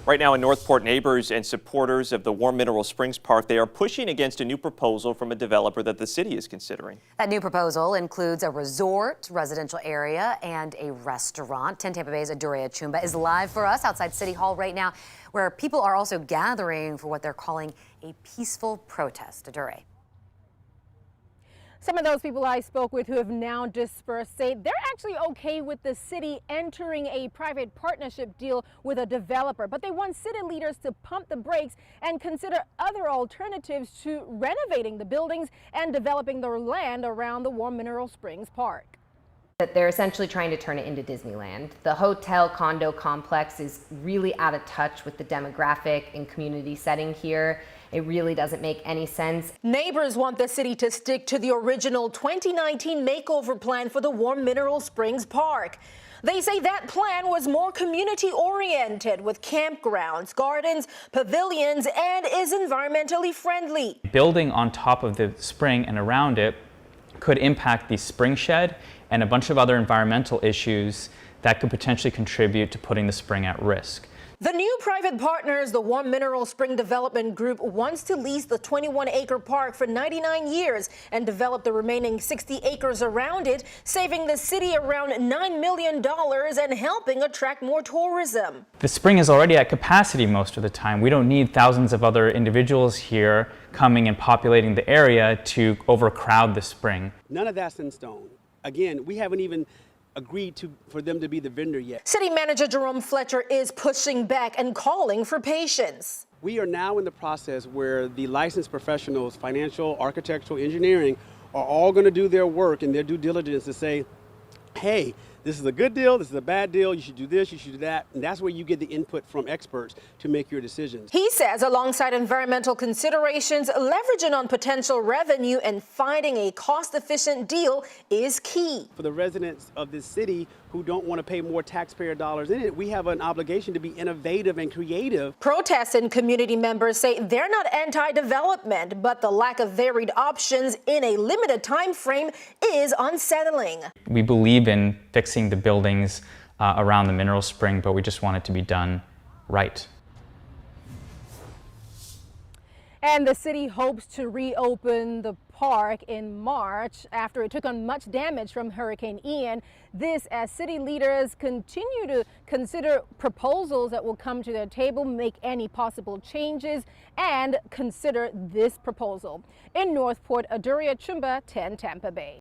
Right now in Northport, neighbors and supporters of the Warm Mineral Springs Park, they are pushing against a new proposal from a developer that the city is considering. That new proposal includes a resort, residential area, and a restaurant. 10 Tampa Bay's Adure Achumba is live for us outside City Hall right now, where people are also gathering for what they're calling a peaceful protest. Adure. Some of those people I spoke with who have now dispersed say they're actually okay with the city entering a private partnership deal with a developer, but they want city leaders to pump the brakes and consider other alternatives to renovating the buildings and developing the land around the Warm Mineral Springs Park. That they're essentially trying to turn it into Disneyland. The hotel condo complex is really out of touch with the demographic and community setting here. It really doesn't make any sense. Neighbors want the city to stick to the original 2019 makeover plan for the Warm Mineral Springs Park. They say that plan was more community-oriented with campgrounds, gardens, pavilions, and is environmentally friendly. Building on top of the spring and around it could impact the spring shed and a bunch of other environmental issues that could potentially contribute to putting the spring at risk. The new private partners, the Warm Mineral Spring Development Group, wants to lease the 21-acre park for 99 years and develop the remaining 60 acres around it, saving the city around $9 million and helping attract more tourism. The spring is already at capacity most of the time. We don't need thousands of other individuals here coming and populating the area to overcrowd the spring. None of that's in stone. Again, we haven't even agreed for them to be the vendor yet. City Manager Jerome Fletcher is pushing back and calling for patience. We are now in the process where the licensed professionals, financial, architectural, engineering, are all going to do their work and their due diligence to say, hey, this is a good deal, this is a bad deal, you should do this, you should do that. And that's where you get the input from experts to make your decisions. He says alongside environmental considerations, leveraging on potential revenue and finding a cost-efficient deal is key. For the residents of this city who don't want to pay more taxpayer dollars in it, we have an obligation to be innovative and creative. Protests and community members say they're not anti-development, but the lack of varied options in a limited time frame is unsettling. We believe in fixing the buildings around the mineral spring, but we just want it to be done right. And the city hopes to reopen the park in March after it took on much damage from Hurricane Ian. This as city leaders continue to consider proposals that will come to their table, make any possible changes, and consider this proposal. In Northport, Adure Achumba, 10 Tampa Bay.